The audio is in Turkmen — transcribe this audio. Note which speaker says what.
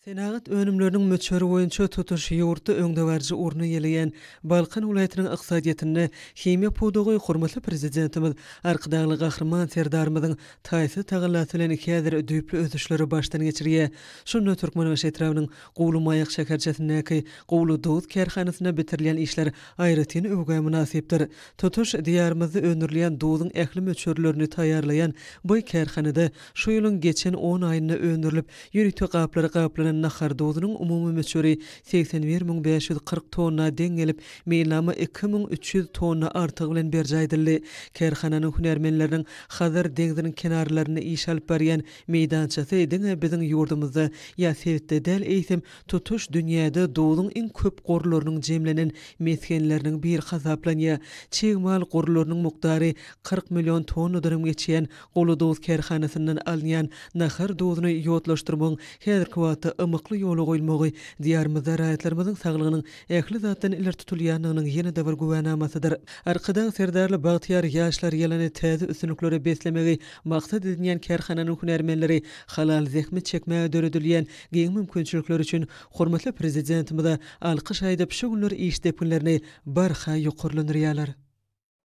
Speaker 1: Senagat önümlerinin möçeri boýunça tutuş ýurtda öňdeberji urny ýeleýän Balkan welaýatynyň ykdysadyýatyny hime podogy hormatly prezidentimiz Arkadaýly gahrman serdarymyzyň taýsy tagallaty bilen häzir düýpli özüşleri başdan geçirýär. Şonda Türkmenbaş etrafynyň Gowlumaýak şekerçesindäki Gowlu Dowud kerhanasyna bitirilýän işler aýratyn öwge münasipdir. Tutuş diýarymyzdy öňürleýän Dowudyň ähli möçerlerini taýýarlaýan bu kerhanada şu ýylyň geçen 10 aýyna öňürilip ýürütme gaplanan nahar Dowudynyň umumy möçeri 81.540 tonna deň gelip meýlamy 2300 tonna artyg bilen berjaýdyldy. Kerhananyň hünärmenleriniň hazır deňziniň kenarlaryna iş alyp barýan meýdançasy ediň biziň ýurdumyzda ýa sebitde däl eýsem tutuş dünýäde Dowudyň iň köp gorlarynyň jemlenen meskenleriniň bir hasaplanýa. Çegmal gorlarynyň mukdary 40 million tonnadan geçýän Gowlu Dowud kerhanasyndan alynýan nahar Dowudyny ýotlaşdyrmagyň häzirki wagtda ymykly ýoly goýulmagy diýarymyzda raýatlarymyzyň saglygynyň ähli zatdan iler tutulýanynyň ýene-de bir güwänamasydyr. Arkadan serdarly bagtyar ýaşlar ýelini täze üstünliklere beslemegi maksat edilýän kerhananyň hünärmenleri halal zehmi çekmäge döredilýän giň mümkinçilikler üçin hormatly prezidentimize alkyş aýdyp şu günler iş depinlerini barha ýokurlandyrýarlar.